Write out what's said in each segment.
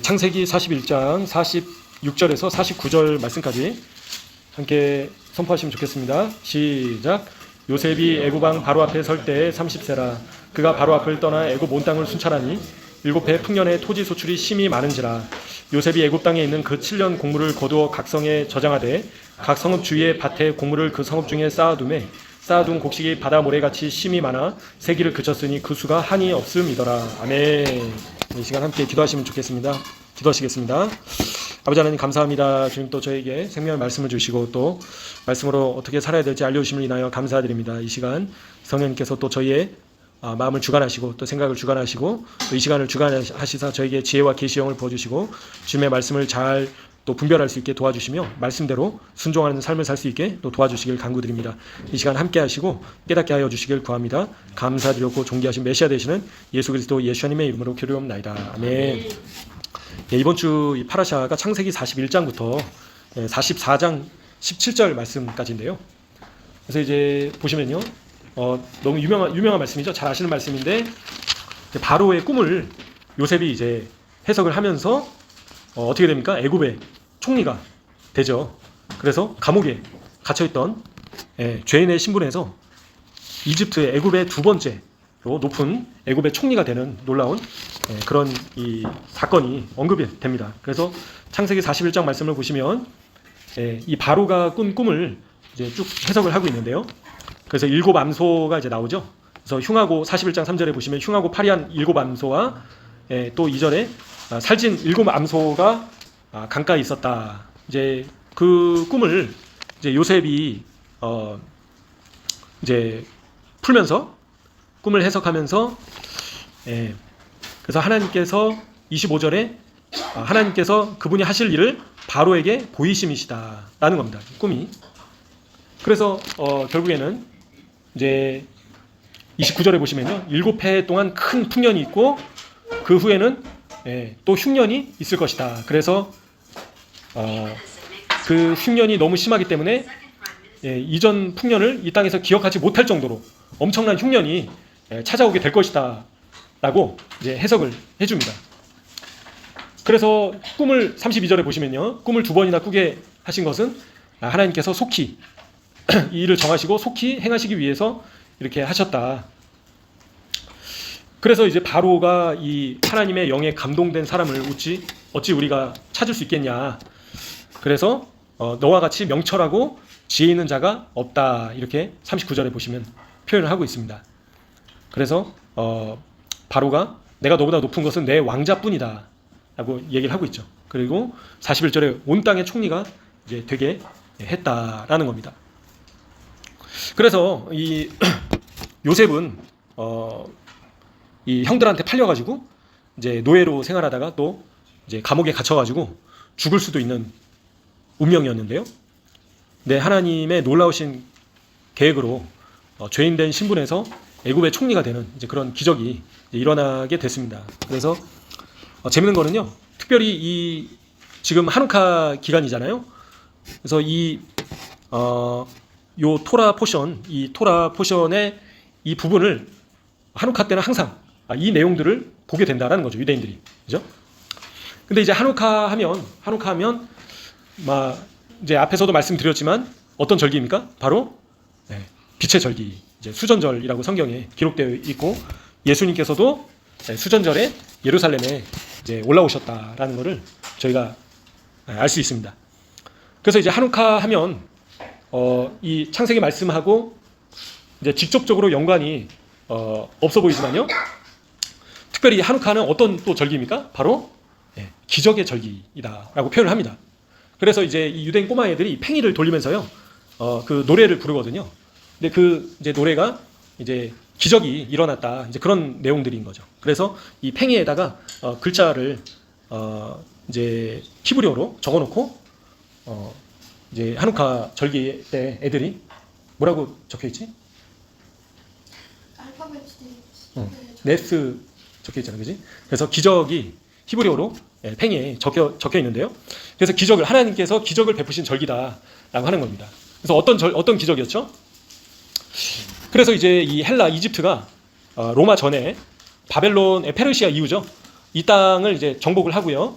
창세기 41장 46절에서 49절 말씀까지 함께 선포하시면 좋겠습니다. 시작. 요셉이 애굽 왕 바로 앞에 설 때에 30세라. 그가 바로 앞을 떠나 애굽 온 땅을 순찰하니 7해 풍년에 토지 소출이 심히 많은지라. 요셉이 애굽 땅에 있는 그 7년 곡물을 거두어 각 성에 저장하되 각 성읍 주위의 밭에 곡물을 그 성읍 중에 쌓아두매 쌓아둔 곡식이 바다 모래같이 심히 많아 세기를 그쳤으니 그 수가 한이 없음이더라. 아멘. 이 시간 함께 기도하시면 좋겠습니다. 기도하시겠습니다. 아버지 하나님 감사합니다. 주님 또 저에게 생명의 말씀을 주시고 또 말씀으로 어떻게 살아야 될지 알려주심을 인하여 감사드립니다. 이 시간 성령님께서 또 저희의 마음을 주관하시고 또 생각을 주관하시고 또 이 시간을 주관하시사 저에게 지혜와 계시형을 부어주시고 주님의 말씀을 잘 또 분별할 수 있게 도와주시며 말씀대로 순종하는 삶을 살 수 있게 또 도와주시길 간구드립니다. 이 시간 함께 하시고 깨닫게 하여 주시길 구합니다. 감사드렸고 존귀하신 메시아 되시는 예수 그리스도 예수님의 이름으로 기도옵나이다. 아멘. 이번 주 이 파라샤가 창세기 41장부터 44장 17절 말씀까지인데요. 그래서 이제 보시면요, 너무 유명한 말씀이죠. 잘 아시는 말씀인데 바로의 꿈을 요셉이 이제 해석을 하면서 어떻게 됩니까? 애굽의 총리가 되죠. 그래서 감옥에 갇혀있던 죄인의 신분에서 이집트의 애굽의 두 번째로 높은 애굽의 총리가 되는 놀라운 그런 이 사건이 언급이 됩니다. 그래서 창세기 41장 말씀을 보시면 이 바로가 꾼 꿈을 이제 쭉 해석을 하고 있는데요. 그래서 7 암소가 이제 나오죠. 그래서 흉하고 41장 3절에 보시면 흉하고 파리한 7 암소와 또 2절에 살찐 7 암소가 강가에 있었다. 이제 그 꿈을 이제 요셉이 이제 풀면서 꿈을 해석하면서 그래서 하나님께서 25절에 하나님께서 그분이 하실 일을 바로에게 보이심이시다라는 겁니다. 꿈이. 그래서 결국에는 이제 29절에 보시면요, 7해 동안 큰 풍년이 있고 그 후에는 또 흉년이 있을 것이다. 그래서 그 흉년이 너무 심하기 때문에 이전 풍년을 이 땅에서 기억하지 못할 정도로 엄청난 흉년이 찾아오게 될 것이다 라고 이제 해석을 해줍니다. 그래서 꿈을 32절에 보시면요, 꿈을 2번이나 꾸게 하신 것은 하나님께서 속히 이 일을 정하시고 속히 행하시기 위해서 이렇게 하셨다. 그래서 이제 바로가 이 하나님의 영에 감동된 사람을 어찌 우리가 찾을 수 있겠냐. 그래서 너와 같이 명철하고 지혜 있는 자가 없다. 이렇게 39절에 보시면 표현을 하고 있습니다. 그래서 바로가 내가 너보다 높은 것은 내 왕자뿐이다 라고 얘기를 하고 있죠. 그리고 41절에 온 땅의 총리가 이제 되게 했다라는 겁니다. 그래서 이 요셉은 이 형들한테 팔려가지고 이제 노예로 생활하다가 또 이제 감옥에 갇혀가지고 죽을 수도 있는 운명이었는데요. 네, 하나님의 놀라우신 계획으로 죄인된 신분에서 애굽의 총리가 되는 이제 그런 기적이 이제 일어나게 됐습니다. 그래서 재밌는 거는요, 특별히 이 지금 한우카 기간이잖아요. 그래서 요 토라 포션의 이 부분을 한우카 때는 항상 이 내용들을 보게 된다라는 거죠, 유대인들이. 그죠? 근데 이제 한우카 하면 이제 앞에서도 말씀드렸지만 어떤 절기입니까? 바로 빛의 절기, 이제 수전절이라고 성경에 기록되어 있고 예수님께서도 수전절에 예루살렘에 이제 올라오셨다라는 것을 저희가 알 수 있습니다. 그래서 이제 한우카 하면 이 창세기 말씀하고 이제 직접적으로 연관이 없어 보이지만요, 특별히 한우카는 어떤 또 절기입니까? 바로 기적의 절기이다라고 표현을 합니다. 그래서 이제 이 유대인 꼬마 애들이 팽이를 돌리면서요, 그 노래를 부르거든요. 근데 그 이제 노래가 이제 기적이 일어났다, 이제 그런 내용들인 거죠. 그래서 이 팽이에다가 글자를 이제 히브리어로 적어놓고 이제 한우카 절기 때 애들이 뭐라고 적혀 있지? 네스 적혀 있잖아요, 그지? 그래서 기적이 히브리어로 팽이에 적혀 있는데요. 그래서 하나님께서 기적을 베푸신 절기다라고 하는 겁니다. 그래서 어떤 기적이었죠? 그래서 이제 이 이집트가 로마 전에 바벨론의 페르시아 이후죠. 이 땅을 이제 정복을 하고요.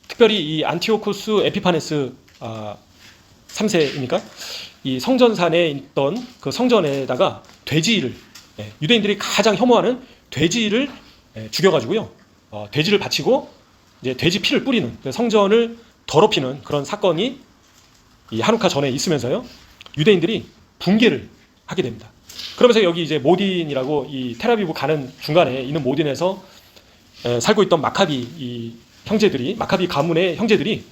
특별히 이 안티오코스 에피파네스 3세입니까? 이 성전산에 있던 그 성전에다가 돼지를, 유대인들이 가장 혐오하는 돼지를 죽여가지고요. 돼지를 바치고 이제 돼지 피를 뿌리는, 성전을 더럽히는 그런 사건이 이 하누카 전에 있으면서요. 유대인들이 붕괴를 하게 됩니다. 그러면서 여기 이제 모딘이라고 이 텔아비브 가는 중간에 있는 모딘에서 살고 있던 마카비 이 형제들이, 마카비 가문의 형제들이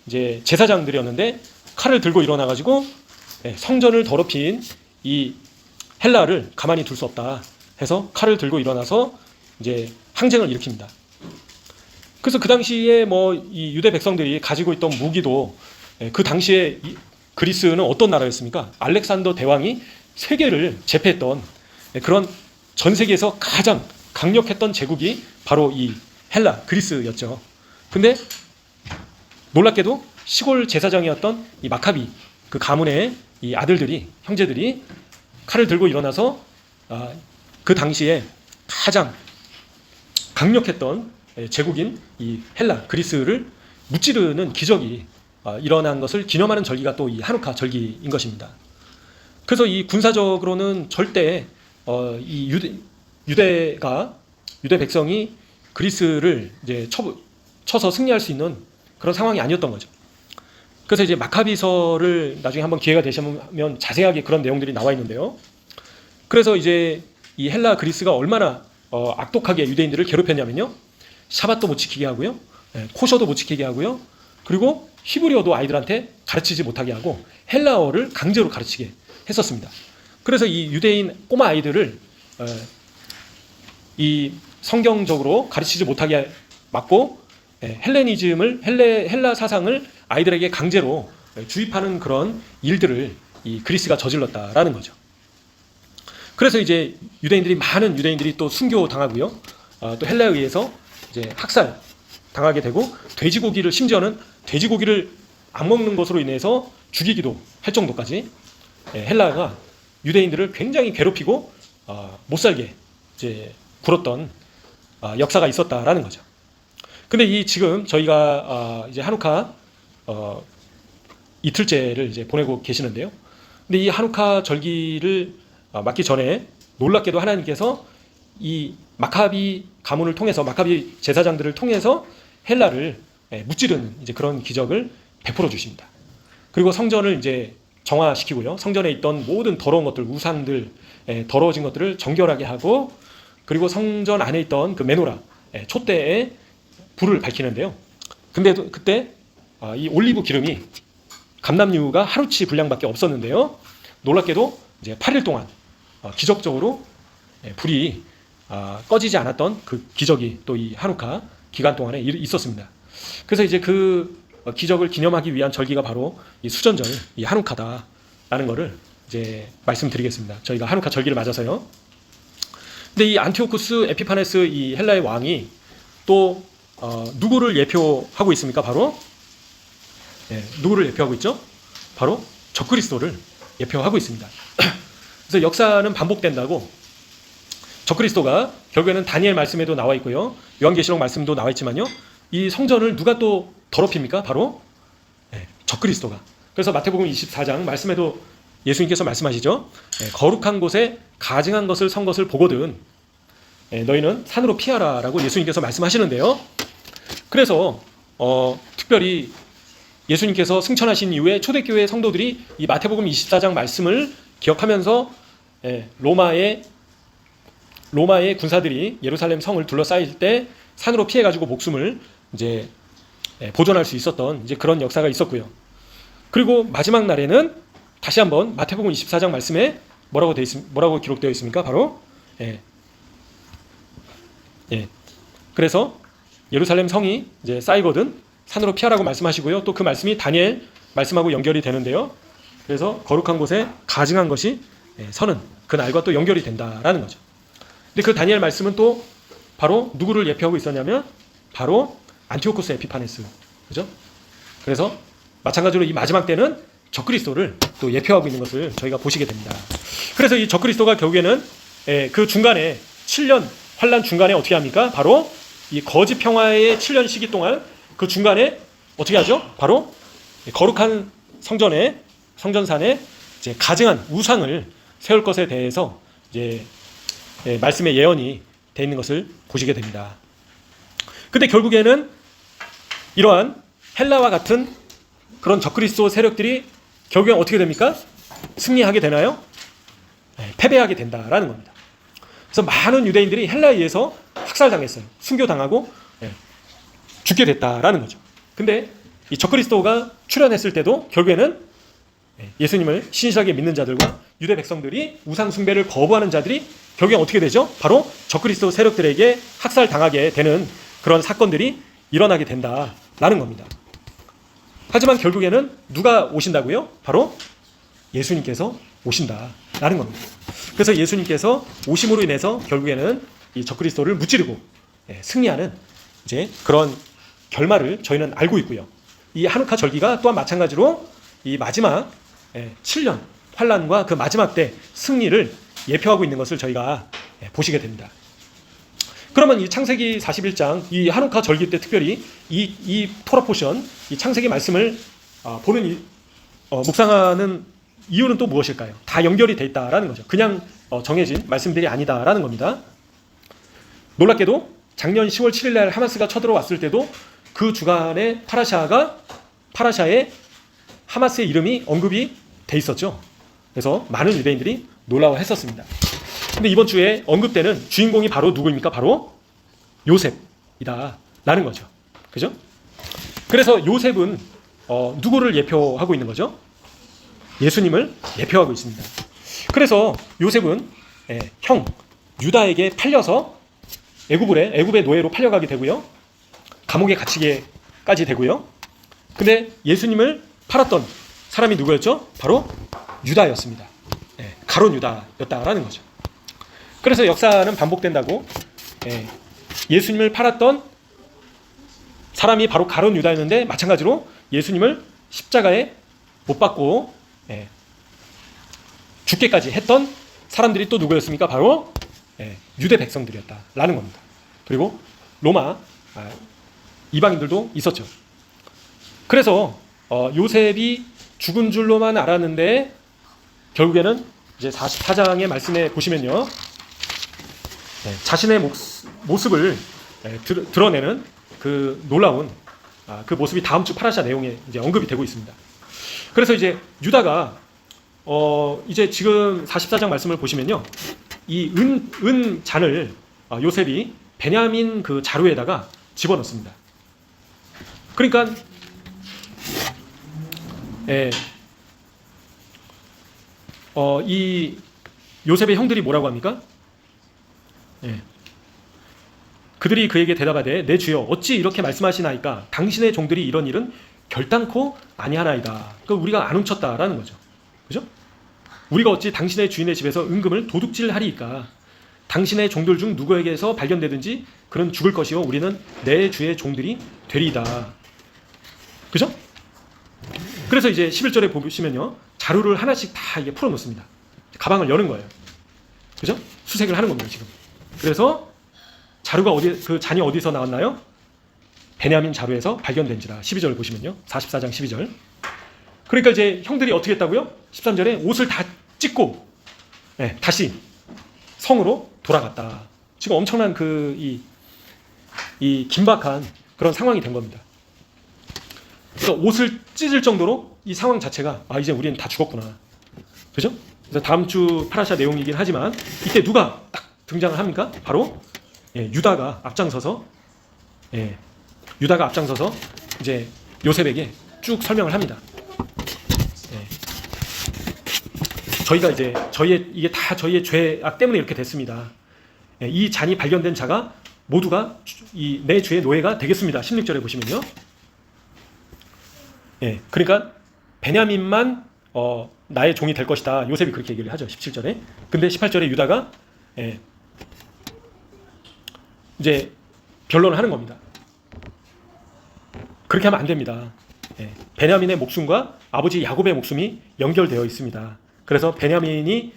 이제 제사장들이었는데 칼을 들고 일어나가지고 성전을 더럽힌 이 헬라를 가만히 둘 수 없다 해서 칼을 들고 일어나서 이제 항쟁을 일으킵니다. 그래서 그 당시에 뭐 이 유대 백성들이 가지고 있던 무기도, 그 당시에 그리스는 어떤 나라였습니까? 알렉산더 대왕이 세계를 제패했던 그런 전 세계에서 가장 강력했던 제국이 바로 이 헬라, 그리스였죠. 근데 놀랍게도 시골 제사장이었던 이 마카비 그 가문의 이 아들들이, 형제들이 칼을 들고 일어나서 그 당시에 가장 강력했던 제국인 이 헬라, 그리스를 무찌르는 기적이 일어난 것을 기념하는 절기가 또 이 하누카 절기인 것입니다. 그래서 이 군사적으로는 절대 이 유대 백성이 그리스를 이제 쳐서 승리할 수 있는 그런 상황이 아니었던 거죠. 그래서 이제 마카비서를 나중에 한번 기회가 되시면 자세하게 그런 내용들이 나와 있는데요. 그래서 이제 이 헬라 그리스가 얼마나 악독하게 유대인들을 괴롭혔냐면요. 샤밧도 못 지키게 하고요. 코셔도 못 지키게 하고요. 그리고 히브리어도 아이들한테 가르치지 못하게 하고 헬라어를 강제로 가르치게 했었습니다. 그래서 이 유대인 꼬마 아이들을 이 성경적으로 가르치지 못하게 막고 헬라 사상을 아이들에게 강제로 주입하는 그런 일들을 이 그리스가 저질렀다라는 거죠. 그래서 이제 많은 유대인들이 또 순교당하고요. 또 헬라에 의해서 이제 학살 당하게 되고 심지어는 돼지고기를 안 먹는 것으로 인해서 죽이기도 할 정도까지 헬라가 유대인들을 굉장히 괴롭히고 못 살게 이제 굴었던 역사가 있었다라는 거죠. 근데 지금 저희가 이제 하누카 이틀째를 이제 보내고 계시는데요. 근데 이 하누카 절기를 맞기 전에 놀랍게도 하나님께서 이 마카비 가문을 통해서, 마카비 제사장들을 통해서 헬라를 무찌르는 이제 그런 기적을 베풀어 주십니다. 그리고 성전을 이제 정화시키고요. 성전에 있던 모든 더러운 것들, 우상들, 더러워진 것들을 정결하게 하고, 그리고 성전 안에 있던 그 메노라, 촛대에 불을 밝히는데요. 근데 그때 이 올리브 기름이 감람유가 하루치 분량밖에 없었는데요. 놀랍게도 이제 8일 동안 기적적으로 불이 꺼지지 않았던 그 기적이 또 이 하누카 기간 동안에 있었습니다. 그래서 이제 그 기적을 기념하기 위한 절기가 바로 이 수전절, 이 하누카다라는 것을 이제 말씀드리겠습니다. 저희가 하누카 절기를 맞아서요. 근데 이 안티오쿠스 에피파네스 이 헬라의 왕이 또 누구를 예표하고 있습니까? 바로 누구를 예표하고 있죠? 바로 적그리스도를 예표하고 있습니다. 그래서 역사는 반복된다고, 적그리스도가 결국에는 다니엘 말씀에도 나와 있고요, 요한계시록 말씀도 나와 있지만요, 이 성전을 누가 또 더럽힙니까? 바로 적그리스도가. 그래서 마태복음 24장 말씀에도 예수님께서 말씀하시죠. 거룩한 곳에 가증한 것을 선 것을 보거든 너희는 산으로 피하라 라고 예수님께서 말씀하시는데요. 그래서 특별히 예수님께서 승천하신 이후에 초대교회 성도들이 이 마태복음 24장 말씀을 기억하면서 로마의 군사들이 예루살렘 성을 둘러싸일 때 산으로 피해가지고 목숨을 이제 보존할 수 있었던 이제 그런 역사가 있었고요. 그리고 마지막 날에는 다시 한번 마태복음 24장 말씀에 뭐라고 기록되어 있습니까? 바로 그래서 예루살렘 성이 이제 쌓이거든 산으로 피하라고 말씀하시고요. 또 그 말씀이 다니엘 말씀하고 연결이 되는데요. 그래서 거룩한 곳에 가증한 것이 서는 그 날과 또 연결이 된다라는 거죠. 근데 그 다니엘 말씀은 또 바로 누구를 예표하고 있었냐면 바로 안티오코스 에피파네스, 그죠? 그래서 마찬가지로 이 마지막 때는 적그리스도를 또 예표하고 있는 것을 저희가 보시게 됩니다. 그래서 이 적그리스도가 결국에는 그 중간에 7년 환란 중간에 어떻게 합니까? 바로 이 거짓 평화의 7년 시기 동안 그 중간에 어떻게 하죠? 바로 거룩한 성전산에 이제 가증한 우상을 세울 것에 대해서 이제 말씀의 예언이 되어 있는 것을 보시게 됩니다. 근데 결국에는 이러한 헬라와 같은 그런 적그리스도 세력들이 결국엔 어떻게 됩니까? 승리하게 되나요? 패배하게 된다라는 겁니다. 그래서 많은 유대인들이 헬라에 의해서 학살당했어요. 순교당하고 죽게 됐다라는 거죠. 근데 이 적그리스도가 출현했을 때도 결국에는 예수님을 신실하게 믿는 자들과 유대 백성들이 우상 숭배를 거부하는 자들이 결국엔 어떻게 되죠? 바로 적그리스도 세력들에게 학살당하게 되는 그런 사건들이 일어나게 된다라는 겁니다. 하지만 결국에는 누가 오신다고요? 바로 예수님께서 오신다라는 겁니다. 그래서 예수님께서 오심으로 인해서 결국에는 이 적그리스도를 무찌르고 승리하는 이제 그런 결말을 저희는 알고 있고요. 이 하누카 절기가 또한 마찬가지로 이 마지막 7년 환란과 그 마지막 때 승리를 예표하고 있는 것을 저희가 보시게 됩니다. 그러면 이 창세기 41장 이 하누카 절기 때 특별히 이 토라 포션 이 창세기 말씀을 보는 묵상하는 이유는 또 무엇일까요? 다 연결이 돼 있다라는 거죠. 그냥 정해진 말씀들이 아니다라는 겁니다. 놀랍게도 작년 10월 7일 날 하마스가 쳐들어왔을 때도 그 주간에 파라샤에 하마스의 이름이 언급이 돼 있었죠. 그래서 많은 유대인들이 놀라워했었습니다. 근데 이번 주에 언급되는 주인공이 바로 누구입니까? 바로 요셉이다라는 거죠. 그죠? 그래서 요셉은 누구를 예표하고 있는 거죠? 예수님을 예표하고 있습니다. 그래서 요셉은 형 유다에게 팔려서 애굽의 노예로 팔려가게 되고요. 감옥에 갇히게까지 되고요. 근데 예수님을 팔았던 사람이 누구였죠? 바로 유다였습니다. 가룟 유다였다라는 거죠. 그래서 역사는 반복된다고 예수님을 팔았던 사람이 바로 가룟 유다였는데 마찬가지로 예수님을 십자가에 못 박고 죽게까지 했던 사람들이 또 누구였습니까? 바로 유대 백성들이었다라는 겁니다. 그리고 로마 이방인들도 있었죠. 그래서 요셉이 죽은 줄로만 알았는데 결국에는 이제 44장의 말씀에 보시면요, 자신의 모습을 드러내는 그 놀라운 그 모습이 다음 주 파라샤 내용에 이제 언급이 되고 있습니다. 그래서 이제 유다가 이제 지금 44장 말씀을 보시면요, 이 은 잔을 요셉이 베냐민 그 자루에다가 집어넣습니다. 그러니까 이 요셉의 형들이 뭐라고 합니까? 그들이 그에게 대답하되 내 주여 어찌 이렇게 말씀하시나이까 당신의 종들이 이런 일은 결단코 아니하나이다. 그러니까 우리가 안 훔쳤다라는 거죠. 그죠? 우리가 어찌 당신의 주인의 집에서 은금을 도둑질하리이까. 당신의 종들 중 누구에게서 발견되든지 그는 죽을 것이요 우리는 내 주의 종들이 되리이다. 그죠? 그래서 이제 11절에 보시면요, 자루를 하나씩 다 이게 풀어놓습니다. 가방을 여는 거예요. 그죠? 수색을 하는 겁니다, 지금. 그래서 자루가 그 잔이 어디서 나왔나요? 베냐민 자루에서 발견된지라. 12절 보시면요, 44장 12절. 그러니까 이제 형들이 어떻게 했다고요? 13절에 옷을 다 찢고 다시 성으로 돌아갔다. 지금 엄청난 이 긴박한 그런 상황이 된 겁니다. 그래서 옷을 찢을 정도로 이 상황 자체가 이제 우리는 다 죽었구나. 그죠? 그래서 다음 주 파라샤 내용이긴 하지만 이때 누가 딱 등장을 합니까? 바로 유다가 앞장서서 이제 요셉에게 쭉 설명을 합니다. 저희가 이제 이게 다 저희의 죄악 때문에 이렇게 됐습니다. 이 잔이 발견된 자가 모두가 내 주의 노예가 되겠습니다. 16절에 보시면요. 그러니까 베냐민만 나의 종이 될 것이다. 요셉이 그렇게 얘기를 하죠. 17절에. 근데 18절에 유다가 이제 변론을 하는 겁니다. 그렇게 하면 안 됩니다. 베냐민의 목숨과 아버지 야곱의 목숨이 연결되어 있습니다. 그래서 베냐민이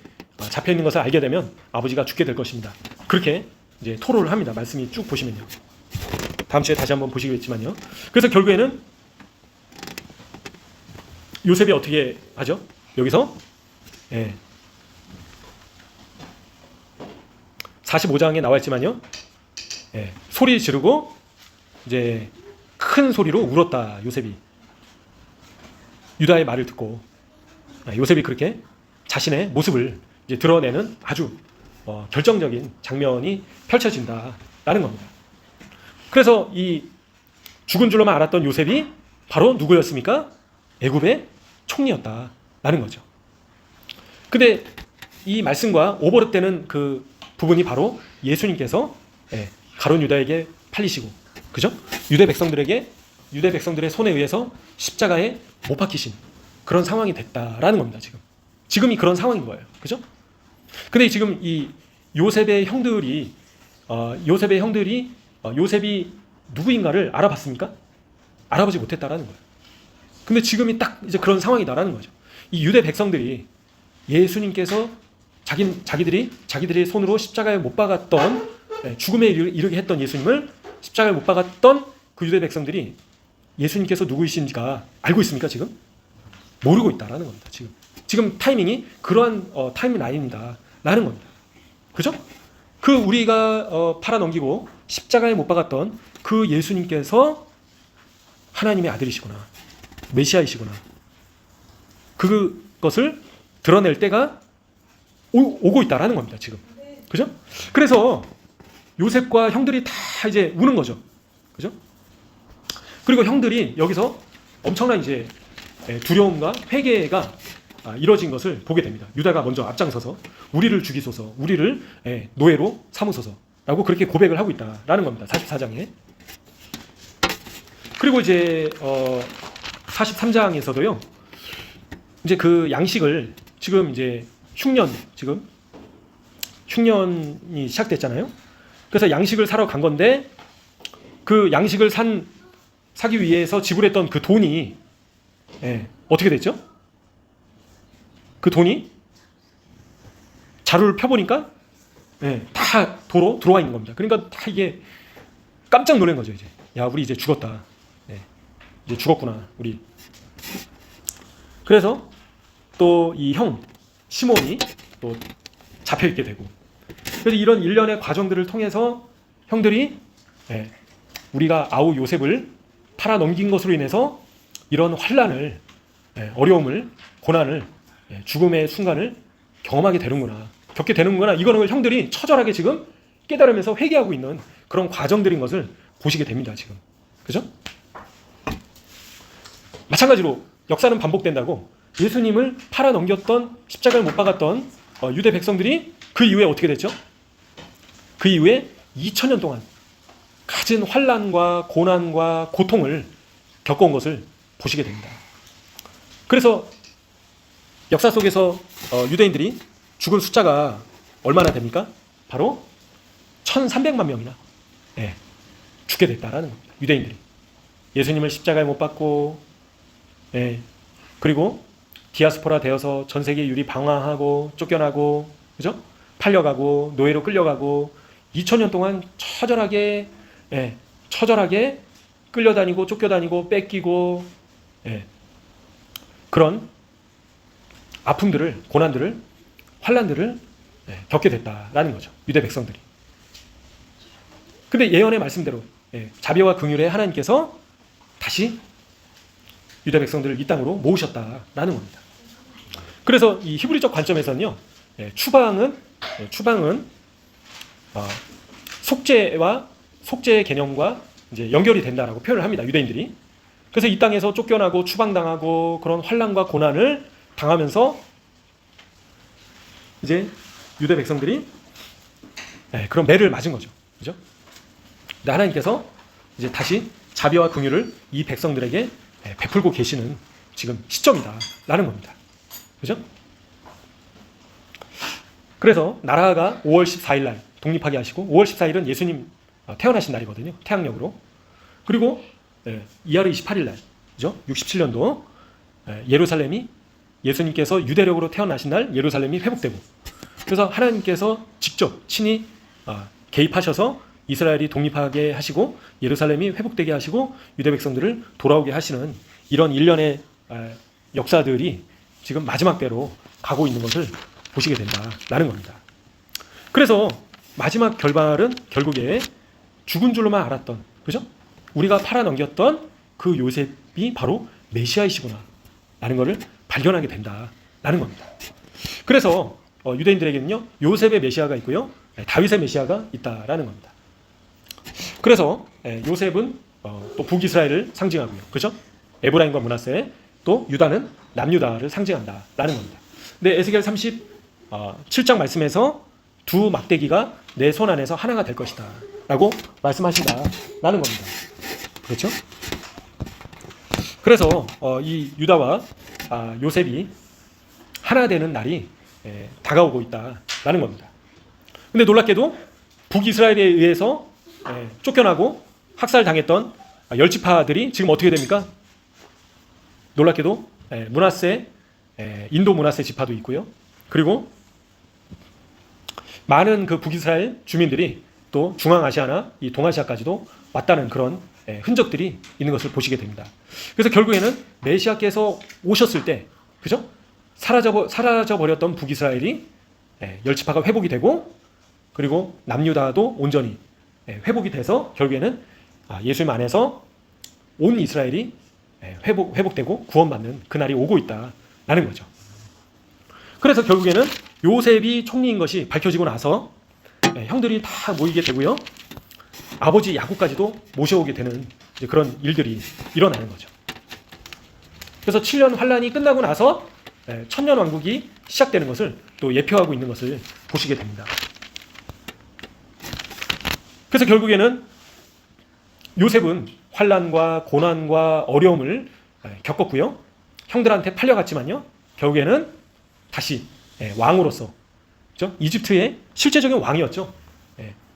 잡혀 있는 것을 알게 되면 아버지가 죽게 될 것입니다. 그렇게 이제 토로를 합니다. 말씀이 쭉 보시면요. 다음 주에 다시 한번 보시겠지만요. 그래서 결국에는 요셉이 어떻게 하죠? 여기서 45장에 나와 있지만요. 소리 지르고 이제 큰 소리로 울었다. 요셉이 유다의 말을 듣고 요셉이 그렇게 자신의 모습을 이제 드러내는 아주 결정적인 장면이 펼쳐진다라는 겁니다. 그래서 이 죽은 줄로만 알았던 요셉이 바로 누구였습니까? 애굽의 총리였다라는 거죠. 근데 이 말씀과 오버랩되는 그 부분이 바로 예수님께서 가룟 유다에게 팔리시고, 그죠? 유대 백성들의 손에 의해서 십자가에 못 박히신 그런 상황이 됐다라는 겁니다. 지금이 그런 상황인 거예요. 그죠? 근데 지금 이 요셉의 형들이 요셉이 누구인가를 알아봤습니까? 알아보지 못했다라는 거예요. 근데 지금이 딱 이제 그런 상황이다라는 거죠. 이 유대 백성들이 예수님께서 자기들의 손으로 십자가에 못 박았던, 죽음에 이르게 했던 예수님을 십자가에 못 박았던 그 유대 백성들이 예수님께서 누구이신지가 알고 있습니까? 지금 모르고 있다라는 겁니다. 지금 타이밍이 그러한 타임라인이다라는 겁니다. 그죠? 그 우리가 팔아넘기고 십자가에 못 박았던 그 예수님께서 하나님의 아들이시구나, 메시아이시구나, 그것을 드러낼 때가 오고 있다라는 겁니다. 지금. 그죠? 그래서 요셉과 형들이 다 이제 우는 거죠. 그죠? 그리고 형들이 여기서 엄청난 이제 두려움과 회개가 이뤄진 것을 보게 됩니다. 유다가 먼저 앞장서서 우리를 죽이소서, 우리를 노예로 삼으소서라고 그렇게 고백을 하고 있다라는 겁니다. 44장에. 그리고 이제 43장에서도요. 이제 그 양식을 지금 이제 흉년이 시작됐잖아요. 그래서 양식을 사러 간 건데 그 양식을 사기 위해서 지불했던 그 돈이 어떻게 됐죠? 그 돈이 자루를 펴보니까 다 도로 들어와 있는 겁니다. 그러니까 다 이게 깜짝 놀란 거죠. 이제 야, 우리 이제 죽었다. 이제 죽었구나 우리. 그래서 또 이 형 시몬이 또 잡혀 있게 되고, 그래서 이런 일련의 과정들을 통해서 형들이 우리가 아우 요셉을 팔아 넘긴 것으로 인해서 이런 환난을, 어려움을, 고난을, 죽음의 순간을 겪게 되는구나. 이거는 형들이 처절하게 지금 깨달으면서 회개하고 있는 그런 과정들인 것을 보시게 됩니다. 지금. 그죠? 마찬가지로 역사는 반복된다고 예수님을 팔아 넘겼던, 십자가를 못 박았던 유대 백성들이 그 이후에 어떻게 됐죠? 그 이후에 2000년 동안 가진 환난과 고난과 고통을 겪어온 것을 보시게 됩니다. 그래서 역사 속에서 유대인들이 죽은 숫자가 얼마나 됩니까? 바로 1300만 명이나 죽게 됐다라는 겁니다. 유대인들이 예수님을 십자가에 못 박고, 그리고 디아스포라 되어서 전 세계 유리 방황하고 쫓겨나고, 그죠? 팔려가고 노예로 끌려가고 2000년 동안 처절하게 끌려다니고 쫓겨다니고 뺏기고 그런 아픔들을, 고난들을, 환난들을 겪게 됐다라는 거죠. 유대 백성들이. 근데 예언의 말씀대로 자비와 긍휼의 하나님께서 다시 유대 백성들을 이 땅으로 모으셨다라는 겁니다. 그래서 이 히브리적 관점에서는요, 추방은 속죄의 개념과 이제 연결이 된다라고 표현을 합니다. 유대인들이. 그래서 이 땅에서 쫓겨나고 추방당하고 그런 환난과 고난을 당하면서 이제 유대 백성들이 그런 매를 맞은 거죠. 그죠? 근데 하나님께서 이제 다시 자비와 긍휼을 이 백성들에게 베풀고 계시는 지금 시점이다라는 겁니다. 그죠? 그래서 나라가 5월 14일 날 독립하게 하시고 5월 14일은 예수님 태어나신 날이거든요. 태양력으로. 그리고 이하르 28일 날, 그죠? 67년도 예루살렘이, 예수님께서 유대력으로 태어나신 날 예루살렘이 회복되고, 그래서 하나님께서 직접 친히 개입하셔서 이스라엘이 독립하게 하시고 예루살렘이 회복되게 하시고 유대 백성들을 돌아오게 하시는 이런 일련의 역사들이 지금 마지막 때로 가고 있는 것을 보시게 된다라는 겁니다. 그래서 마지막 결말은 결국에 죽은 줄로만 알았던, 그죠? 우리가 팔아넘겼던 그 요셉이 바로 메시아이시구나 라는 것을 발견하게 된다라는 겁니다. 그래서 유대인들에게는요, 요셉의 메시아가 있고요, 다윗의 메시아가 있다라는 겁니다. 그래서 요셉은 또 북이스라엘을 상징하고요, 그죠? 에브라임과 므낫세, 또 유다는 남유다를 상징한다라는 겁니다. 근데 에스겔 37장 말씀에서 두 막대기가 내 손 안에서 하나가 될 것이다 라고 말씀하신다라는 겁니다. 그렇죠? 그래서 이 유다와 요셉이 하나 되는 날이 다가오고 있다라는 겁니다. 근데 놀랍게도 북이스라엘에 의해서 쫓겨나고 학살당했던 열지파들이 지금 어떻게 됩니까? 놀랍게도 므낫세, 인도 므낫세 지파도 있고요. 그리고 많은 그 북이스라엘 주민들이 또 중앙아시아나 이 동아시아까지도 왔다는 그런 흔적들이 있는 것을 보시게 됩니다. 그래서 결국에는 메시아께서 오셨을 때, 그죠? 사라져 버렸던 북이스라엘이 열지파가 회복이 되고, 그리고 남유다도 온전히 회복이 돼서 결국에는 예수님 안에서 온 이스라엘이 회복되고 구원받는 그날이 오고 있다라는 거죠. 그래서 결국에는 요셉이 총리인 것이 밝혀지고 나서 형들이 다 모이게 되고요, 아버지 야곱까지도 모셔오게 되는 이제 그런 일들이 일어나는 거죠. 그래서 7년 환란이 끝나고 나서 천년 왕국이 시작되는 것을 또 예표하고 있는 것을 보시게 됩니다. 그래서 결국에는 요셉은 환란과 고난과 어려움을 겪었고요, 형들한테 팔려갔지만요, 결국에는 다시 왕으로서, 그렇죠? 이집트의 실제적인 왕이었죠.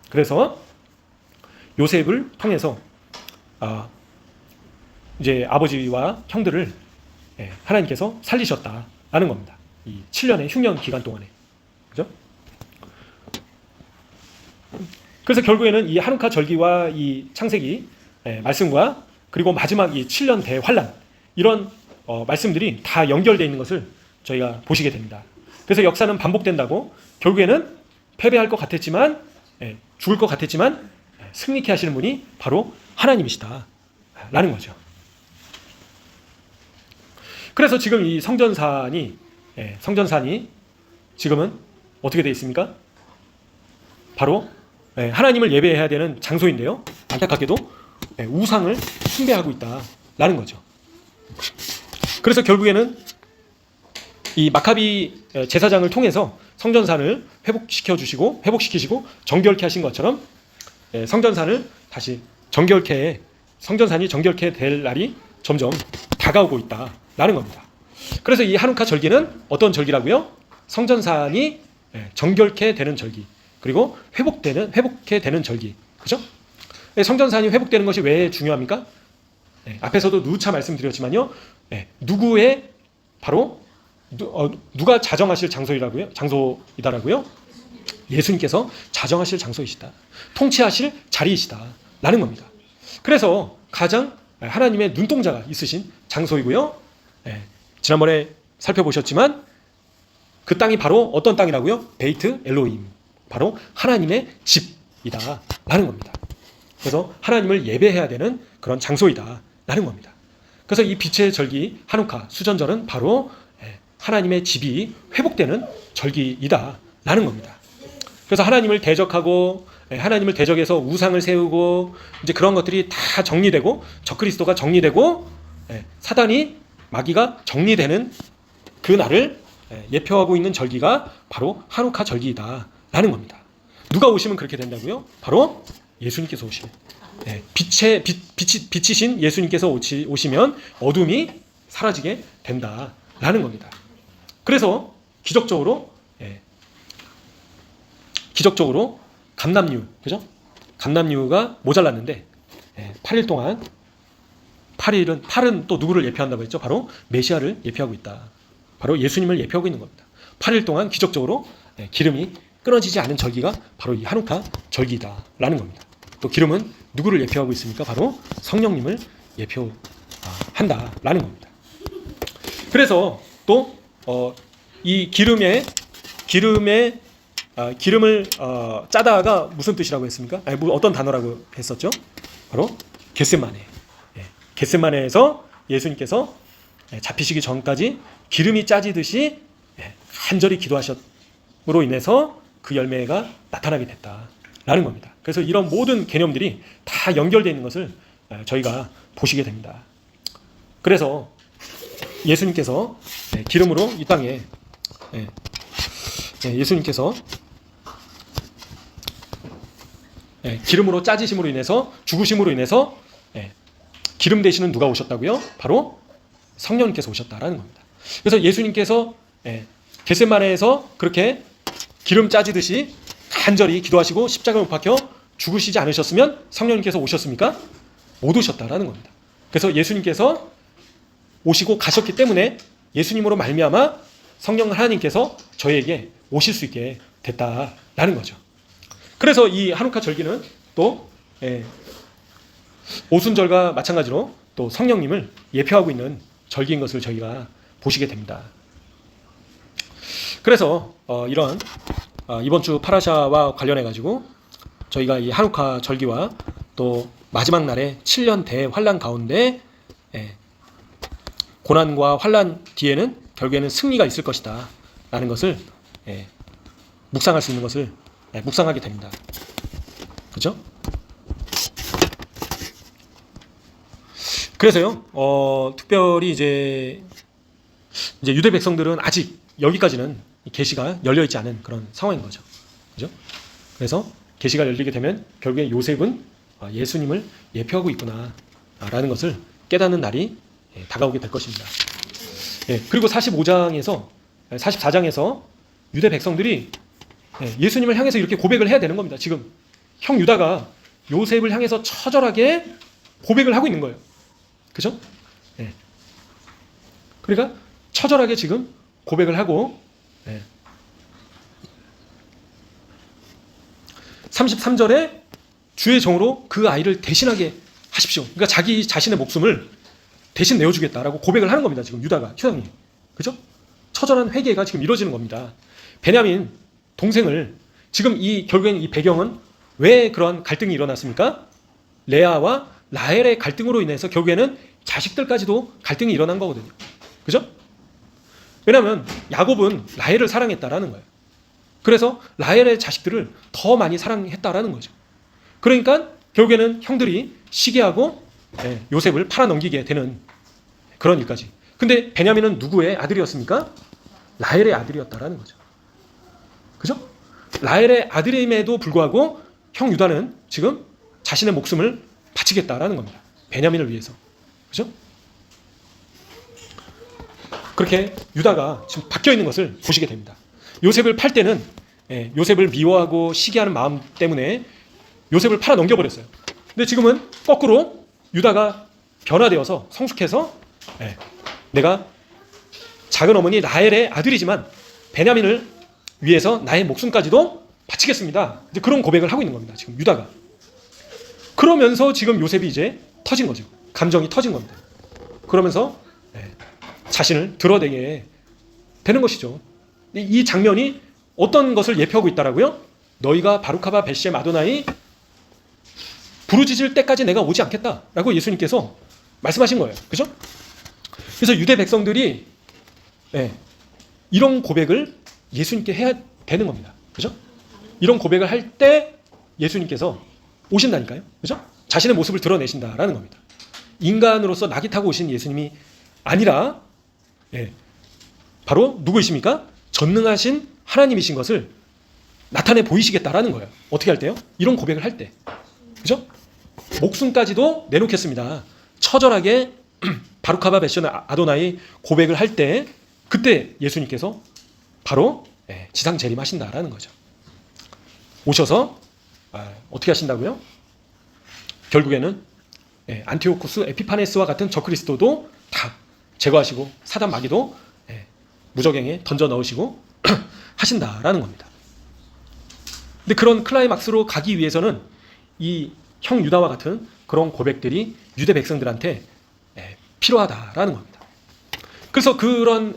그래서 요셉을 통해서 이제 아버지와 형들을 하나님께서 살리셨다라는 겁니다. 이 7년의 흉년 기간 동안에, 그죠? 그래서 결국에는 이 하누카 절기와 이 창세기 말씀과 그리고 마지막 이 7년 대환란, 이런 말씀들이 다 연결되어 있는 것을 저희가 보시게 됩니다. 그래서 역사는 반복된다고, 결국에는 패배할 것 같았지만, 죽을 것 같았지만 승리케 하시는 분이 바로 하나님이시다 라는 거죠. 그래서 지금 이 성전산이 지금은 어떻게 되어 있습니까? 바로 하나님을 예배해야 되는 장소인데요, 안타깝게도 우상을 숭배하고 있다라는 거죠. 그래서 결국에는 이 마카비 제사장을 통해서 성전산을 회복시키시고 정결케 하신 것처럼 성전산을 다시 성전산이 정결케 될 날이 점점 다가오고 있다라는 겁니다. 그래서 이 하누카 절기는 어떤 절기라고요? 성전산이 정결케 되는 절기, 그리고 회복케 되는 절기, 그죠? 성전산이 회복되는 것이 왜 중요합니까? 앞에서도 누차 말씀드렸지만요, 누구의 바로 누가 자정하실 장소이다라고요? 예수님께서 자정하실 장소이시다, 통치하실 자리이시다라는 겁니다. 그래서 가장 하나님의 눈동자가 있으신 장소이고요, 지난번에 살펴보셨지만 그 땅이 바로 어떤 땅이라고요? 베이트 엘로힘, 바로 하나님의 집이다라는 겁니다. 그래서 하나님을 예배해야 되는 그런 장소이다라는 겁니다. 그래서 이 빛의 절기 하누카 수전절은 바로 하나님의 집이 회복되는 절기이다라는 겁니다. 그래서 하나님을 대적하고 하나님을 대적해서 우상을 세우고 이제 그런 것들이 다 정리되고 적그리스도가 정리되고 사단이 마귀가 정리되는 그 날을 예표하고 있는 절기가 바로 하누카 절기이다라는 겁니다. 누가 오시면 그렇게 된다고요? 바로 예수님께서 오시면, 빛이신 예수님께서 오시면 어둠이 사라지게 된다라는 겁니다. 그래서 기적적으로 감남류, 그죠? 감남류가 모자랐는데 8일 동안, 8은 또 누구를 예표한다고 했죠? 바로 메시아를 예표하고 있다. 바로 예수님을 예표하고 있는 겁니다. 8일 동안 기적적으로 기름이 끊어지지 않은 절기가 바로 이 하누카 절기다라는 겁니다. 또 기름은 누구를 예표하고 있습니까? 바로 성령님을 예표한다라는 겁니다. 그래서 또 이 기름을 짜다가 무슨 뜻이라고 했습니까? 아니, 어떤 단어라고 했었죠? 바로 겟세마네. 겟세마네에서 예수님께서 잡히시기 전까지 기름이 짜지듯이 간절히 기도하셨으로 인해서 그 열매가 나타나게 됐다라는 겁니다. 그래서 이런 모든 개념들이 다 연결되어 있는 것을 저희가 보시게 됩니다. 그래서 예수님께서 기름으로 이 땅에 예수님께서 기름으로 짜지심으로 인해서 죽으심으로 인해서 기름 대신은 누가 오셨다고요? 바로 성령님께서 오셨다라는 겁니다. 그래서 예수님께서 겟세마네에서 그렇게 기름 짜지듯이 간절히 기도하시고 십자가에 못 박혀 죽으시지 않으셨으면 성령님께서 오셨습니까? 못 오셨다라는 겁니다. 그래서 예수님께서 오시고 가셨기 때문에 예수님으로 말미암아 성령 하나님께서 저희에게 오실 수 있게 됐다라는 거죠. 그래서 이 하누카 절기는 또 오순절과 마찬가지로 또 성령님을 예표하고 있는 절기인 것을 저희가 보시게 됩니다. 그래서 이런 이번 주 파라샤와 관련해 가지고 저희가 이 하누카 절기와 또 마지막 날에 7년 대환란 가운데 고난과 환란 뒤에는 결국에는 승리가 있을 것이다 라는 것을 묵상할 수 있는 것을 묵상하게 됩니다. 그죠? 그래서요 특별히 이제 유대 백성들은 아직 여기까지는 계시가 열려 있지 않은 그런 상황인 거죠. 그죠? 그래서 계시가 열리게 되면 결국에 요셉은 예수님을 예표하고 있구나라는 것을 깨닫는 날이 다가오게 될 것입니다. 그리고 44장에서 유대 백성들이 예수님을 향해서 이렇게 고백을 해야 되는 겁니다. 지금 형 유다가 요셉을 향해서 처절하게 고백을 하고 있는 거예요. 그죠? 그러니까 처절하게 지금 고백을 하고 33절에 주의 종으로 그 아이를 대신하게 하십시오. 그러니까 자기 자신의 목숨을 대신 내어주겠다라고 고백을 하는 겁니다. 지금 유다가 형이. 그죠? 처절한 회개가 지금 이루어지는 겁니다. 베냐민 동생을 지금 결국엔 이 배경은 왜 그런 갈등이 일어났습니까? 레아와 라헬의 갈등으로 인해서 결국에는 자식들까지도 갈등이 일어난 거거든요. 그죠? 왜냐하면 야곱은 라헬을 사랑했다라는 거예요. 그래서 라헬의 자식들을 더 많이 사랑했다라는 거죠. 그러니까 결국에는 형들이 시기하고 요셉을 팔아넘기게 되는 그런 일까지. 근데 베냐민은 누구의 아들이었습니까? 라헬의 아들이었다라는 거죠. 그죠? 라헬의 아들임에도 불구하고 형 유다는 지금 자신의 목숨을 바치겠다라는 겁니다. 베냐민을 위해서. 그죠? 그렇게 유다가 지금 바뀌어 있는 것을 보시게 됩니다. 요셉을 팔 때는 요셉을 미워하고 시기하는 마음 때문에 요셉을 팔아 넘겨버렸어요. 근데 지금은 거꾸로 유다가 변화되어서 성숙해서 내가 작은 어머니 라헬의 아들이지만 베냐민을 위해서 나의 목숨까지도 바치겠습니다. 이제 그런 고백을 하고 있는 겁니다. 지금 유다가. 그러면서 지금 요셉이 이제 터진 거죠. 감정이 터진 겁니다. 그러면서 자신을 드러내게 되는 것이죠. 이 장면이 어떤 것을 예표하고 있다라고요? 너희가 바루카바 벳셈 아도나이 부르짖을 때까지 내가 오지 않겠다라고 예수님께서 말씀하신 거예요. 그죠? 그래서 유대 백성들이 이런 고백을 예수님께 해야 되는 겁니다. 그죠? 이런 고백을 할 때 예수님께서 오신다니까요. 그죠? 자신의 모습을 드러내신다라는 겁니다. 인간으로서 낙이 타고 오신 예수님이 아니라 바로 누구이십니까? 전능하신 하나님이신 것을 나타내 보이시겠다라는 거예요. 어떻게 할 때요? 이런 고백을 할 때. 그죠? 목숨까지도 내놓겠습니다. 처절하게 바루카바 벳셈 아도나이 고백을 할 때 그때 예수님께서 바로 지상 재림하신다라는 거죠. 오셔서 어떻게 하신다고요? 결국에는 안티오쿠스 에피파네스와 같은 적그리스도도 다 제거하시고 사단 마귀도 무적행에 던져 넣으시고 하신다라는 겁니다. 근데 그런 클라이막스로 가기 위해서는 이 형 유다와 같은 그런 고백들이 유대 백성들한테 필요하다라는 겁니다. 그래서 그런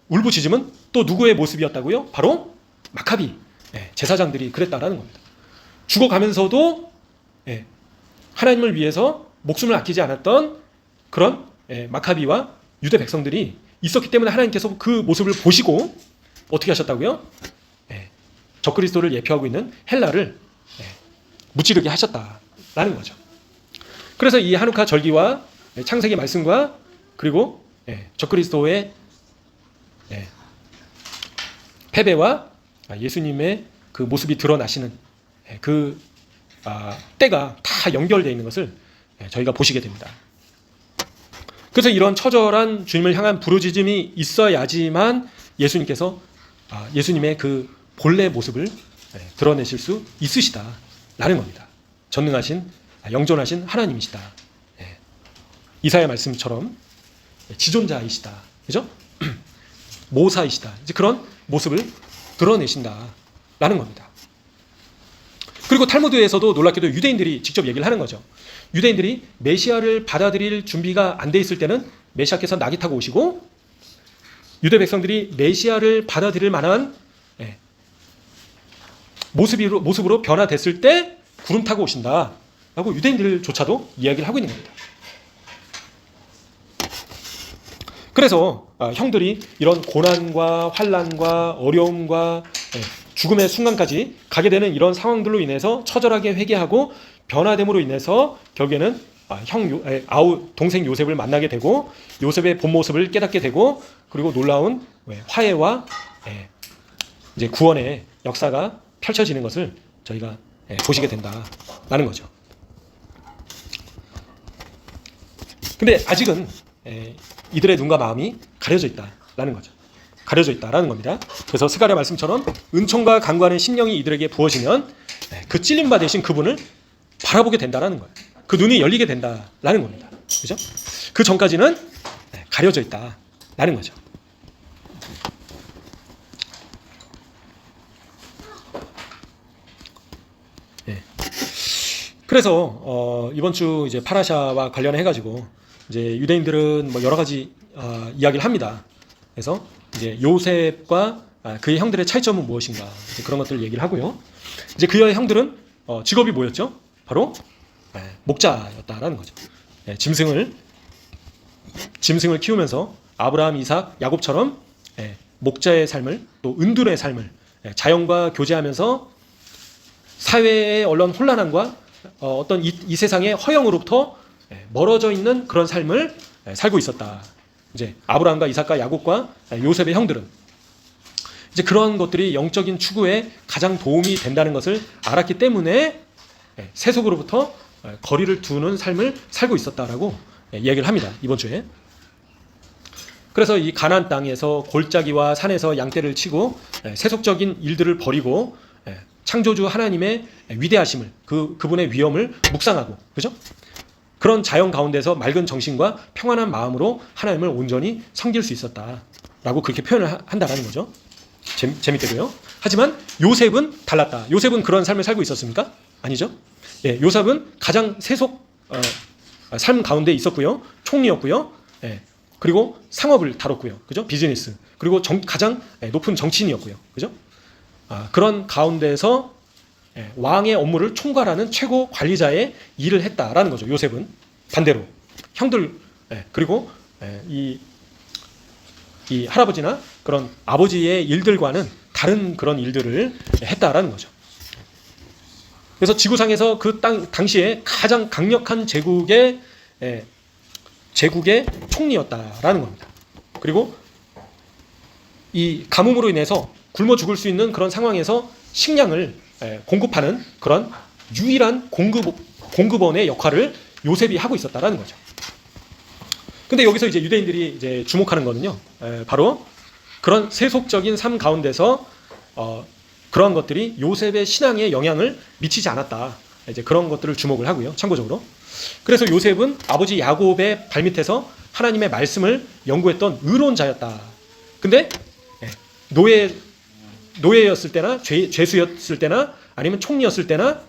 울부짖음은 또 누구의 모습이었다고요? 바로 마카비 제사장들이 그랬다라는 겁니다. 죽어가면서도 하나님을 위해서 목숨을 아끼지 않았던 그런 마카비와 유대 백성들이 있었기 때문에 하나님께서 그 모습을 보시고 어떻게 하셨다고요? 적그리스도를 예표하고 있는 헬라를 무찌르게 하셨다라는 거죠. 그래서 이 하누카 절기와 창세기 말씀과 그리고 적그리스도의 패배와 예수님의 그 모습이 드러나시는 그 때가 다 연결되어 있는 것을 저희가 보시게 됩니다. 그래서 이런 처절한 주님을 향한 부르짖음이 있어야지만 예수님께서 예수님의 그 본래 모습을 드러내실 수 있으시다라는 겁니다. 전능하신 영존하신 하나님이시다. 이사야 말씀처럼 지존자이시다. 그죠? 모사이시다. 이제 그런 모습을 드러내신다라는 겁니다. 그리고 탈무드에서도 놀랍게도 유대인들이 직접 얘기를 하는 거죠. 유대인들이 메시아를 받아들일 준비가 안 돼 있을 때는 메시아께서 낙이 타고 오시고, 유대 백성들이 메시아를 받아들일 만한 모습으로 변화됐을 때 구름 타고 오신다라고 유대인들조차도 이야기를 하고 있는 겁니다. 그래서 형들이 이런 고난과 환난과 어려움과 죽음의 순간까지 가게 되는 이런 상황들로 인해서 처절하게 회개하고 변화됨으로 인해서 결국에는 동생 요셉을 만나게 되고 요셉의 본 모습을 깨닫게 되고, 그리고 놀라운 화해와 이제 구원의 역사가 펼쳐지는 것을 저희가 보시게 된다라는 거죠. 근데 아직은 이들의 눈과 마음이 가려져 있다라는 거죠. 가려져 있다라는 겁니다. 그래서 스가랴 말씀처럼 은총과 간구하는 심령이 이들에게 부어지면 그 찔림 받으신 그분을 바라보게 된다라는 거예요. 그 눈이 열리게 된다라는 겁니다. 그죠? 그 전까지는 가려져 있다라는 거죠. 그래서 이번 주 이제 파라샤와 관련해 가지고 이제 유대인들은 뭐 여러 가지 이야기를 합니다. 그래서 이제 요셉과 그의 형들의 차이점은 무엇인가, 이제 그런 것들을 얘기를 하고요. 이제 그의 형들은 직업이 뭐였죠? 바로 목자였다라는 거죠. 짐승을 키우면서 아브라함, 이삭, 야곱처럼 목자의 삶을, 또 은둔의 삶을 자연과 교제하면서 사회의 언론 혼란함과 어떤 이 세상의 허영으로부터 멀어져 있는 그런 삶을 살고 있었다. 이제 아브라함과 이삭과 야곱과 요셉의 형들은 이제 그런 것들이 영적인 추구에 가장 도움이 된다는 것을 알았기 때문에 세속으로부터 거리를 두는 삶을 살고 있었다라고 이야기를 합니다. 이번 주에. 그래서 이 가나안 땅에서 골짜기와 산에서 양떼를 치고 세속적인 일들을 버리고 창조주 하나님의 위대하심을, 그분의 위엄을 묵상하고, 그죠? 그런 자연 가운데서 맑은 정신과 평안한 마음으로 하나님을 온전히 섬길 수 있었다라고 그렇게 표현을 한다라는 거죠. 재밌게도요. 하지만 요셉은 달랐다. 요셉은 그런 삶을 살고 있었습니까? 아니죠. 요셉은 가장 세속 삶 가운데 있었고요. 총리였고요. 그리고 상업을 다뤘고요. 그죠? 비즈니스. 그리고 가장 높은 정치인이었고요. 그죠? 그런 가운데서 왕의 업무를 총괄하는 최고 관리자의 일을 했다라는 거죠. 요셉은 반대로 형들 그리고 이 할아버지나 그런 아버지의 일들과는 다른 그런 일들을 했다라는 거죠. 그래서 지구상에서 그 당시에 가장 강력한 제국의 총리였다라는 겁니다. 그리고 이 가뭄으로 인해서 굶어 죽을 수 있는 그런 상황에서 식량을 공급하는 그런 유일한 공급원의 역할을 요셉이 하고 있었다라는 거죠. 근데 여기서 이제 유대인들이 이제 주목하는 거는요, 바로 그런 세속적인 삶 가운데서 그러한 것들이 요셉의 신앙에 영향을 미치지 않았다. 이제 그런 것들을 주목을 하고요, 참고적으로. 그래서 요셉은 아버지 야곱의 발밑에서 하나님의 말씀을 연구했던 의로운 자였다. 근데 노예였을 때나 죄수였을 때나 아니면 총리였을 때나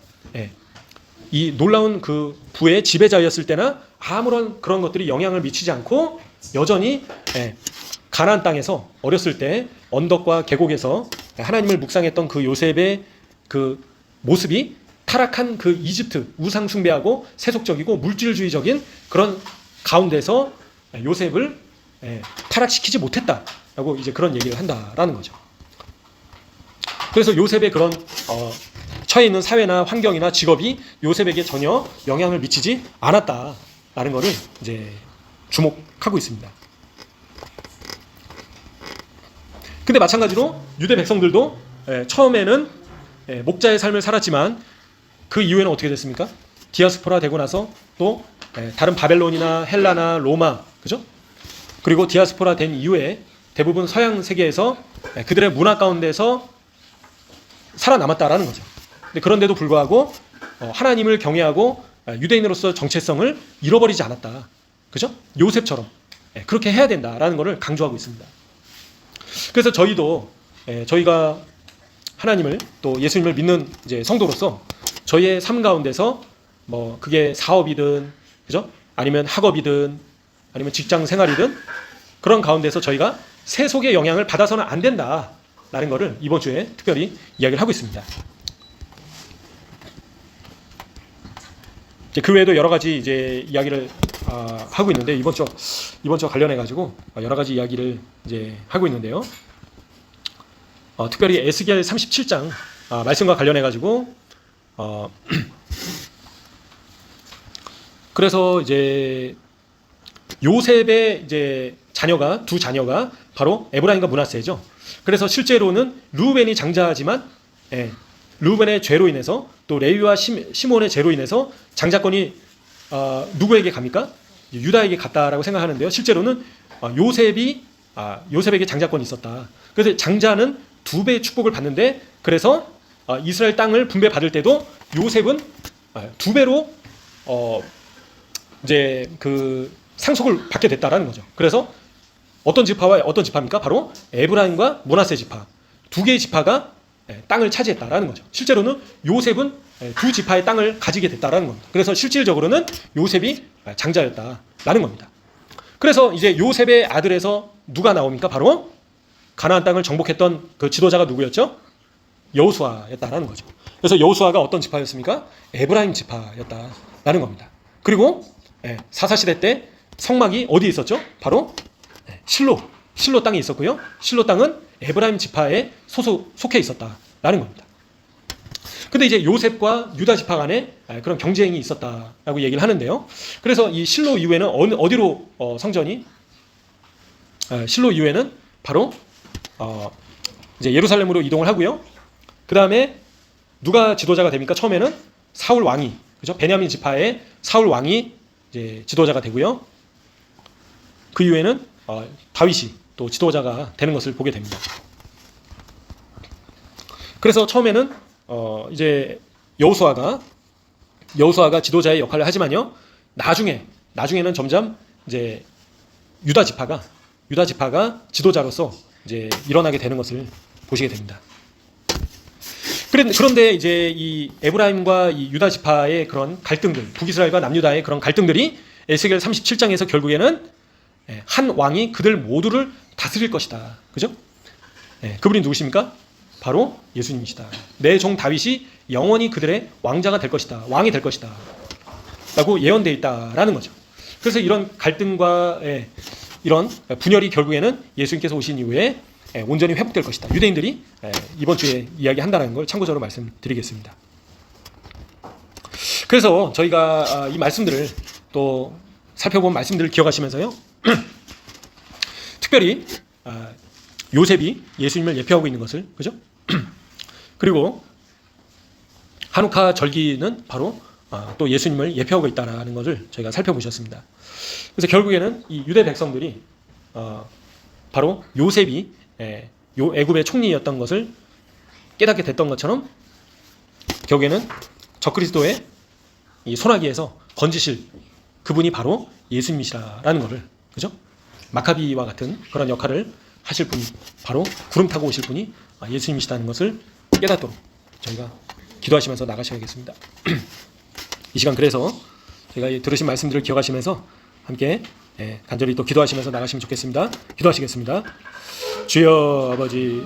이 놀라운 그 부의 지배자였을 때나 아무런 그런 것들이 영향을 미치지 않고 여전히 가나안 땅에서 어렸을 때 언덕과 계곡에서 하나님을 묵상했던 그 요셉의 그 모습이 타락한 그 이집트 우상 숭배하고 세속적이고 물질주의적인 그런 가운데서 요셉을 타락시키지 못했다라고 이제 그런 얘기를 한다라는 거죠. 그래서 요셉의 그런 처해 있는 사회나 환경이나 직업이 요셉에게 전혀 영향을 미치지 않았다라는 것을 이제 주목하고 있습니다. 근데 마찬가지로 유대 백성들도 처음에는 목자의 삶을 살았지만 그 이후에는 어떻게 됐습니까? 디아스포라 되고 나서 또 다른 바벨론이나 헬라나 로마, 그죠? 그리고 디아스포라 된 이후에 대부분 서양 세계에서 그들의 문화 가운데서 살아남았다라는 거죠. 근데 그런데도 불구하고 하나님을 경외하고 유대인으로서 정체성을 잃어버리지 않았다. 그죠? 요셉처럼 그렇게 해야 된다라는 것을 강조하고 있습니다. 그래서 저희도 저희가 하나님을 또 예수님을 믿는 이제 성도로서 저희의 삶 가운데서 뭐 그게 사업이든 그죠? 아니면 학업이든 아니면 직장 생활이든 그런 가운데서 저희가 세속의 영향을 받아서는 안 된다라는 것을 이번 주에 특별히 이야기를 하고 있습니다. 그 외에도 여러 가지 이제 이야기를 하고 있는데 이번 주 관련해 가지고 여러 가지 이야기를 이제 하고 있는데요. 특별히 에스겔 37장 말씀과 관련해 가지고 그래서 이제 요셉의 이제 두 자녀가 바로 에브라임과 므낫세죠. 그래서 실제로는 르우벤이 장자지만 르우벤의 죄로 인해서 또 레위와 시몬의 죄로 인해서 장자권이 누구에게 갑니까? 유다에게 갔다라고 생각하는데요. 실제로는 요셉에게 장자권이 있었다. 그래서 장자는 2배의 축복을 받는데 그래서 이스라엘 땅을 분배받을 때도 요셉은 2배로 이제 그 상속을 받게 됐다라는 거죠. 그래서 어떤 지파와 어떤 지파입니까? 바로 에브라임과 므낫세 지파 2개의 지파가 땅을 차지했다라는 거죠. 실제로는 요셉은 2 지파의 땅을 가지게 됐다라는 겁니다. 그래서 실질적으로는 요셉이 장자였다라는 겁니다. 그래서 이제 요셉의 아들에서 누가 나옵니까? 바로 가나안 땅을 정복했던 그 지도자가 누구였죠? 여호수아였다라는 거죠. 그래서 여호수아가 어떤 지파였습니까? 에브라임 지파였다라는 겁니다. 그리고 사사시대 때 성막이 어디에 있었죠? 바로 실로 땅에 있었고요. 실로 땅은 에브라임 지파에 속해 있었다라는 겁니다. 근데 이제 요셉과 유다 지파 간에 그런 경쟁이 있었다라고 얘기를 하는데요. 그래서 이 실로 이후에는 어디로 성전이 실로 이후에는 바로 이제 예루살렘으로 이동을 하고요. 그 다음에 누가 지도자가 됩니까? 처음에는 사울 왕이, 그죠? 베냐민 지파의 사울 왕이 이제 지도자가 되고요. 그 이후에는 다윗이 또 지도자가 되는 것을 보게 됩니다. 그래서 처음에는 이제 여호수아가 지도자의 역할을 하지만요. 나중에는 점점 이제 유다 지파가 지도자로서 이제 일어나게 되는 것을 보시게 됩니다. 그런데 이제 이 에브라임과 이 유다 지파의 그런 갈등들, 북이스라엘과 남유다의 그런 갈등들이 에스겔 37장에서 결국에는 한 왕이 그들 모두를 다스릴 것이다. 그죠? 그분이 누구십니까? 바로 예수님이시다. 내 종 다윗이 영원히 그들의 왕자가 될 것이다. 왕이 될 것이다. 라고 예언되어 있다라는 거죠. 그래서 이런 갈등과 이런 분열이 결국에는 예수님께서 오신 이후에 온전히 회복될 것이다. 유대인들이 이번 주에 이야기한다는 걸 참고적으로 말씀드리겠습니다. 그래서 저희가 이 말씀들을 또 살펴본 말씀들을 기억하시면서요. 특별히 요셉이 예수님을 예표하고 있는 것을, 그죠? 그리고 하누카 절기는 바로 또 예수님을 예표하고 있다는 것을 저희가 살펴보셨습니다. 그래서 결국에는 이 유대 백성들이 바로 요셉이 애굽의 총리였던 것을 깨닫게 됐던 것처럼 결국에는 적그리스도의 이 손아귀에서 건지실 그분이 바로 예수님이시라는 것을, 그죠? 마카비와 같은 그런 역할을 하실 분이 바로 구름 타고 오실 분이 예수님이시다는 것을 깨닫도록 저희가 기도하시면서 나가셔야겠습니다. 이 시간 그래서 제가 이 들으신 말씀들을 기억하시면서 함께 간절히 또 기도하시면서 나가시면 좋겠습니다. 기도하시겠습니다. 주여 아버지